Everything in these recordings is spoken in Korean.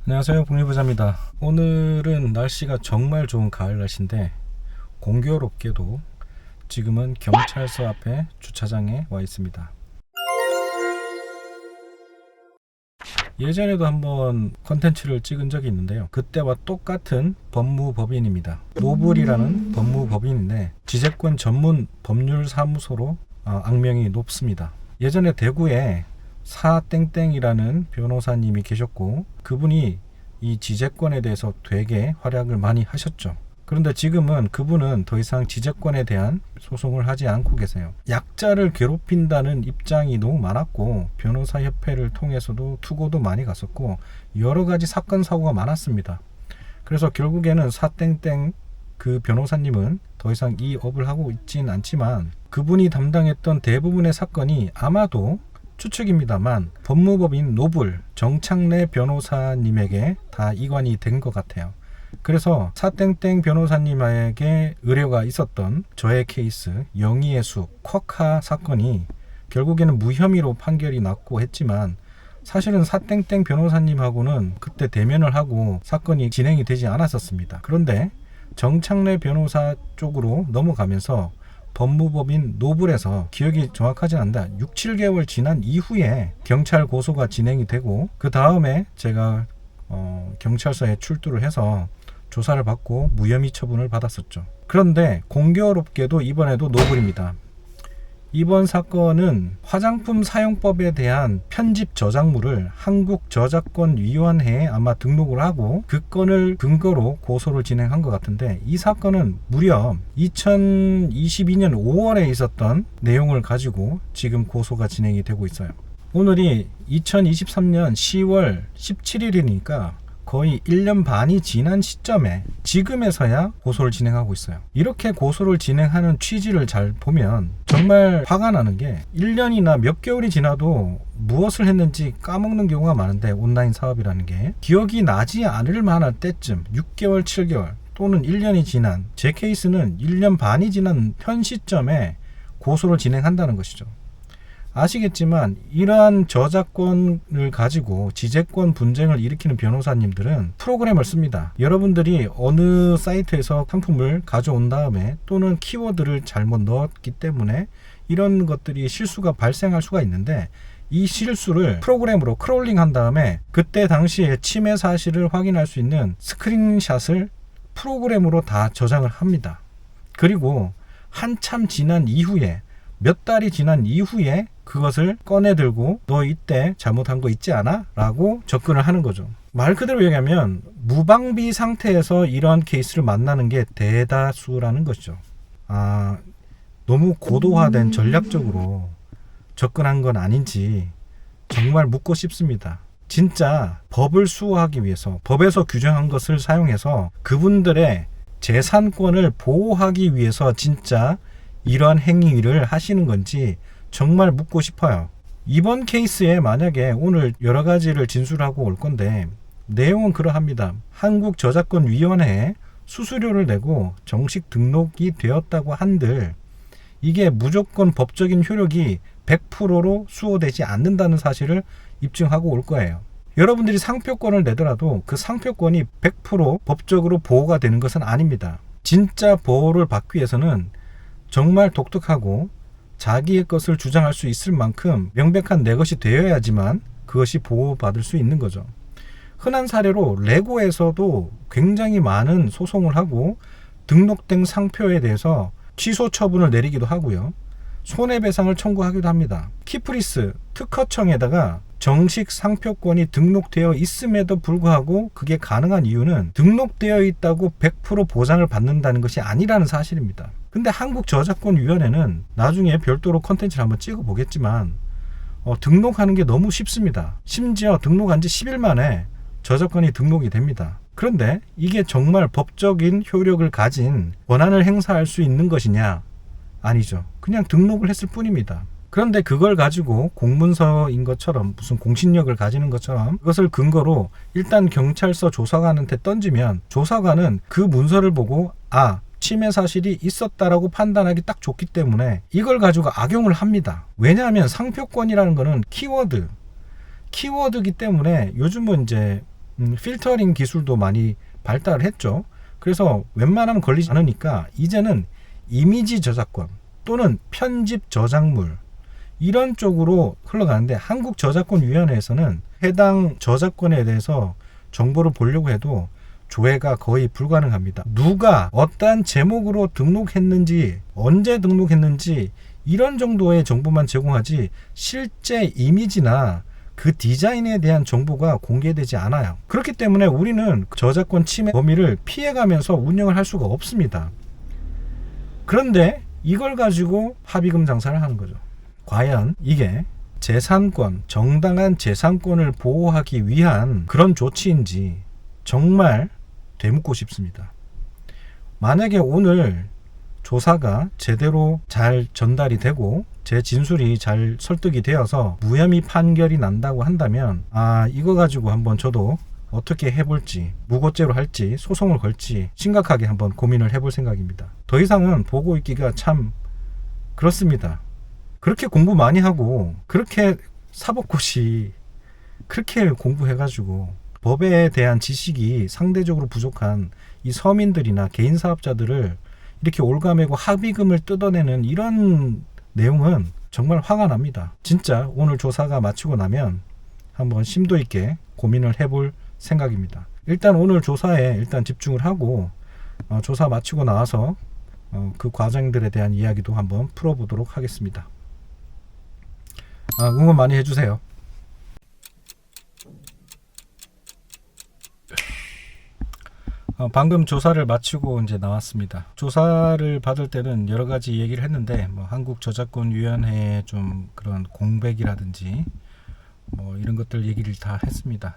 안녕하세요, 복리부자입니다. 오늘은 날씨가 정말 좋은 가을 날씨인데 공교롭게도 지금은 경찰서 앞에 주차장에 와 있습니다. 예전에도 한번 컨텐츠를 찍은 적이 있는데요, 그때와 똑같은 법무법인입니다. 노블이라는 법무법인인데 지재권 전문 법률사무소로 악명이 높습니다. 예전에 대구에 사땡땡이라는 변호사님이 계셨고, 그분이 이 지재권에 대해서 되게 활약을 많이 하셨죠. 그런데 지금은 그분은 더 이상 지재권에 대한 소송을 하지 않고 계세요. 약자를 괴롭힌다는 입장이 너무 많았고, 변호사협회를 통해서도 투고도 많이 갔었고, 여러 가지 사건 사고가 많았습니다. 그래서 결국에는 사땡땡 그 변호사님은 더 이상 이 업을 하고 있진 않지만, 그분이 담당했던 대부분의 사건이 아마도 추측입니다만 법무법인 노블 정창래 변호사님에게 다 이관이 된 것 같아요. 그래서 사땡땡 변호사님에게 의뢰가 있었던 저의 케이스 영희의 숲 쿼카 사건이 결국에는 무혐의로 판결이 났고 했지만, 사실은 사땡땡 변호사님하고는 그때 대면을 하고 사건이 진행이 되지 않았었습니다. 그런데 정창래 변호사 쪽으로 넘어가면서 법무법인 노블에서, 기억이 정확하진 않다, 6, 7개월 지난 이후에 경찰 고소가 진행이 되고, 그 다음에 제가 경찰서에 출두를 해서 조사를 받고 무혐의 처분을 받았었죠. 그런데 공교롭게도 이번에도 노블입니다. 이번 사건은 화장품 사용법에 대한 편집 저작물을 한국저작권위원회에 아마 등록을 하고 그 건을 근거로 고소를 진행한 것 같은데, 이 사건은 무려 2022년 5월에 있었던 내용을 가지고 지금 고소가 진행이 되고 있어요. 오늘이 2023년 10월 17일이니까 거의 1년 반이 지난 시점에 지금에서야 고소를 진행하고 있어요. 이렇게 고소를 진행하는 취지를 잘 보면 정말 화가 나는 게, 1년이나 몇 개월이 지나도 무엇을 했는지 까먹는 경우가 많은데, 온라인 사업이라는 게 기억이 나지 않을 만할 때쯤 6개월, 7개월 또는 1년이 지난, 제 케이스는 1년 반이 지난 현 시점에 고소를 진행한다는 것이죠. 아시겠지만 이러한 저작권을 가지고 지재권 분쟁을 일으키는 변호사님들은 프로그램을 씁니다. 여러분들이 어느 사이트에서 상품을 가져온 다음에 또는 키워드를 잘못 넣었기 때문에 이런 것들이 실수가 발생할 수가 있는데, 이 실수를 프로그램으로 크롤링한 다음에 그때 당시에 침해 사실을 확인할 수 있는 스크린샷을 프로그램으로 다 저장을 합니다. 그리고 한참 지난 이후에, 몇 달이 지난 이후에 그것을 꺼내 들고 너 이때 잘못한 거 있지 않아? 라고 접근을 하는 거죠. 말 그대로 얘기하면 무방비 상태에서 이런 케이스를 만나는 게 대다수라는 것이죠. 너무 고도화된 전략적으로 접근한 건 아닌지 정말 묻고 싶습니다. 진짜 법을 수호하기 위해서 법에서 규정한 것을 사용해서 그분들의 재산권을 보호하기 위해서 진짜 이러한 행위를 하시는 건지 정말 묻고 싶어요. 이번 케이스에 만약에 오늘 여러 가지를 진술하고 올 건데, 내용은 그러합니다. 한국저작권위원회에 수수료를 내고 정식 등록이 되었다고 한들 이게 무조건 법적인 효력이 100%로 수호되지 않는다는 사실을 입증하고 올 거예요. 여러분들이 상표권을 내더라도 그 상표권이 100% 법적으로 보호가 되는 것은 아닙니다. 진짜 보호를 받기 위해서는 정말 독특하고 자기의 것을 주장할 수 있을 만큼 명백한 내 것이 되어야지만 그것이 보호받을 수 있는 거죠. 흔한 사례로 레고에서도 굉장히 많은 소송을 하고 등록된 상표에 대해서 취소 처분을 내리기도 하고요, 손해배상을 청구하기도 합니다. 키프리스 특허청에다가 정식 상표권이 등록되어 있음에도 불구하고 그게 가능한 이유는 등록되어 있다고 100% 보장을 받는다는 것이 아니라는 사실입니다. 근데 한국저작권위원회는 나중에 별도로 컨텐츠를 한번 찍어 보겠지만 등록하는 게 너무 쉽습니다. 심지어 등록한 지 10일 만에 저작권이 등록이 됩니다. 그런데 이게 정말 법적인 효력을 가진 권한을 행사할 수 있는 것이냐? 아니죠. 그냥 등록을 했을 뿐입니다. 그런데 그걸 가지고 공문서인 것처럼, 무슨 공신력을 가지는 것처럼 그것을 근거로 일단 경찰서 조사관한테 던지면 조사관은 그 문서를 보고 침해 사실이 있었다라고 판단하기 딱 좋기 때문에 이걸 가지고 악용을 합니다. 왜냐하면 상표권이라는 거는 키워드이기 때문에 요즘은 이제 필터링 기술도 많이 발달을 했죠. 그래서 웬만하면 걸리지 않으니까 이제는 이미지 저작권 또는 편집 저작물 이런 쪽으로 흘러가는데, 한국저작권위원회에서는 해당 저작권에 대해서 정보를 보려고 해도 조회가 거의 불가능합니다. 누가 어떠한 제목으로 등록했는지, 언제 등록했는지 이런 정도의 정보만 제공하지 실제 이미지나 그 디자인에 대한 정보가 공개되지 않아요. 그렇기 때문에 우리는 저작권 침해 범위를 피해가면서 운영을 할 수가 없습니다. 그런데 이걸 가지고 합의금 장사를 하는 거죠. 과연 이게 재산권, 정당한 재산권을 보호하기 위한 그런 조치인지 정말 되묻고 싶습니다. 만약에 오늘 조사가 제대로 잘 전달이 되고 제 진술이 잘 설득이 되어서 무혐의 판결이 난다고 한다면, 이거 가지고 한번 저도 어떻게 해볼지, 무고죄로 할지 소송을 걸지 심각하게 한번 고민을 해볼 생각입니다. 더 이상은 보고 있기가 참 그렇습니다. 그렇게 공부 많이 하고 그렇게 사법고시 그렇게 공부해가지고 법에 대한 지식이 상대적으로 부족한 이 서민들이나 개인 사업자들을 이렇게 올가매고 합의금을 뜯어내는 이런 내용은 정말 화가 납니다. 진짜 오늘 조사가 마치고 나면 한번 심도 있게 고민을 해볼 생각입니다. 일단 오늘 조사에 일단 집중을 하고 조사 마치고 나와서 그 과정들에 대한 이야기도 한번 풀어보도록 하겠습니다. 응원 많이 해주세요. 방금 조사를 마치고 이제 나왔습니다. 조사를 받을 때는 여러 가지 얘기를 했는데, 한국저작권위원회의 좀 그런 공백이라든지 이런 것들 얘기를 다 했습니다.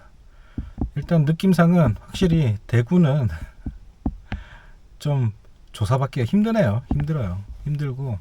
일단 느낌상은 확실히 대구는 좀 조사받기가 힘들어요. 힘들고,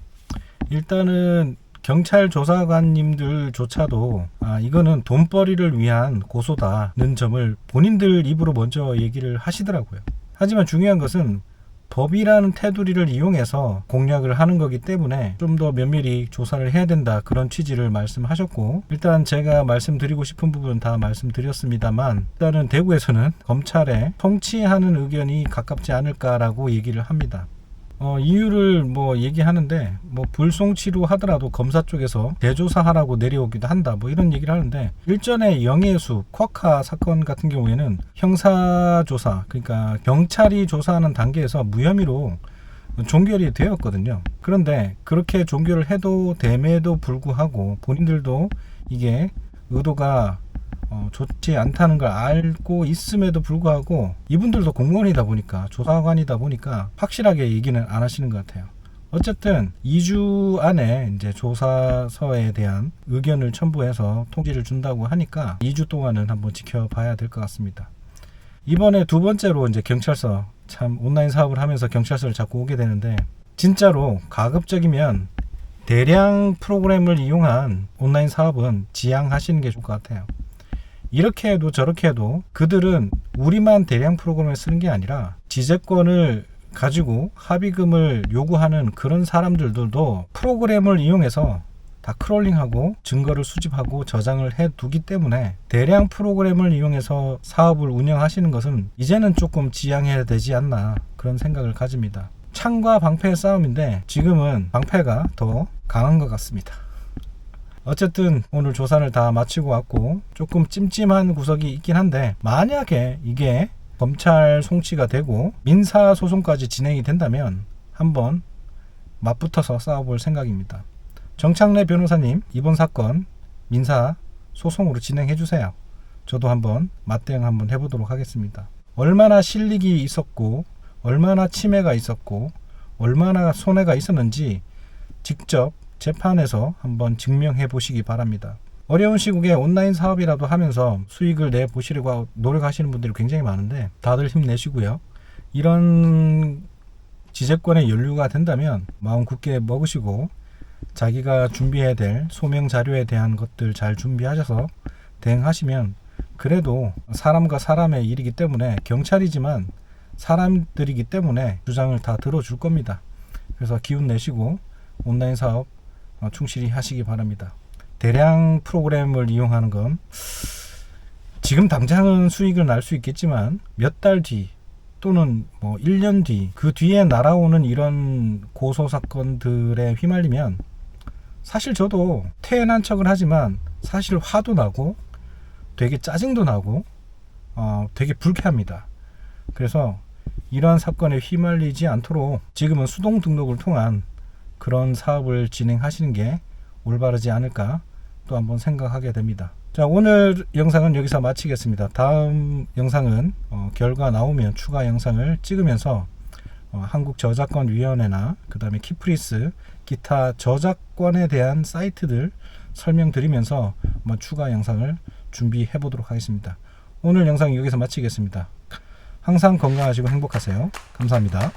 일단은 경찰 조사관님들조차도 이거는 돈벌이를 위한 고소다는 점을 본인들 입으로 먼저 얘기를 하시더라고요. 하지만 중요한 것은 법이라는 테두리를 이용해서 공략을 하는 거기 때문에 좀 더 면밀히 조사를 해야 된다, 그런 취지를 말씀하셨고, 일단 제가 말씀드리고 싶은 부분 다 말씀드렸습니다만, 일단은 대구에서는 검찰에 통치하는 의견이 가깝지 않을까라고 얘기를 합니다. 이유를 얘기하는데, 불송치로 하더라도 검사 쪽에서 대조사하라고 내려오기도 한다, 이런 얘기를 하는데, 일전에 영예수 쿼카 사건 같은 경우에는 형사조사, 그러니까 경찰이 조사하는 단계에서 무혐의로 종결이 되었거든요. 그런데 그렇게 종결을 해도 됨에도 불구하고 본인들도 이게 의도가 좋지 않다는 걸 알고 있음에도 불구하고, 이분들도 공무원이다 보니까, 조사관이다 보니까 확실하게 얘기는 안 하시는 것 같아요. 어쨌든 2주 안에 이제 조사서에 대한 의견을 첨부해서 통지를 준다고 하니까 2주 동안은 한번 지켜봐야 될 것 같습니다. 이번에 두 번째로 이제 경찰서, 참 온라인 사업을 하면서 경찰서를 자꾸 오게 되는데, 진짜로 가급적이면 대량 프로그램을 이용한 온라인 사업은 지양하시는 게 좋을 것 같아요. 이렇게 해도 저렇게 해도 그들은 우리만 대량 프로그램을 쓰는 게 아니라 지재권을 가지고 합의금을 요구하는 그런 사람들도 프로그램을 이용해서 다 크롤링하고 증거를 수집하고 저장을 해두기 때문에, 대량 프로그램을 이용해서 사업을 운영하시는 것은 이제는 조금 지양해야 되지 않나, 그런 생각을 가집니다. 창과 방패의 싸움인데 지금은 방패가 더 강한 것 같습니다. 어쨌든 오늘 조사를 다 마치고 왔고, 조금 찜찜한 구석이 있긴 한데, 만약에 이게 검찰 송치가 되고 민사소송까지 진행이 된다면 한번 맞붙어서 싸워볼 생각입니다. 정창래 변호사님, 이번 사건 민사소송으로 진행해 주세요. 저도 한번 맞대응 한번 해보도록 하겠습니다. 얼마나 실익이 있었고, 얼마나 침해가 있었고, 얼마나 손해가 있었는지 직접 재판에서 한번 증명해 보시기 바랍니다. 어려운 시국에 온라인 사업이라도 하면서 수익을 내 보시려고 노력하시는 분들이 굉장히 많은데, 다들 힘내시고요. 이런 지재권에 연루가 된다면 마음 굳게 먹으시고, 자기가 준비해야 될 소명 자료에 대한 것들 잘 준비하셔서 대응하시면, 그래도 사람과 사람의 일이기 때문에, 경찰이지만 사람들이기 때문에 주장을 다 들어줄 겁니다. 그래서 기운 내시고 온라인 사업 충실히 하시기 바랍니다. 대량 프로그램을 이용하는 건 지금 당장은 수익을 날 수 있겠지만 몇 달 뒤 또는 뭐 1년 뒤 그 뒤에 날아오는 이런 고소 사건들에 휘말리면 사실 저도 태연한 척을 하지만 사실 화도 나고 되게 짜증도 나고 되게 불쾌합니다. 그래서 이러한 사건에 휘말리지 않도록 지금은 수동 등록을 통한 그런 사업을 진행하시는 게 올바르지 않을까 또 한번 생각하게 됩니다. 자, 오늘 영상은 여기서 마치겠습니다. 다음 영상은 결과 나오면 추가 영상을 찍으면서 한국저작권위원회나 그 다음에 키프리스 기타 저작권에 대한 사이트들 설명드리면서 한번 추가 영상을 준비해 보도록 하겠습니다. 오늘 영상 여기서 마치겠습니다. 항상 건강하시고 행복하세요. 감사합니다.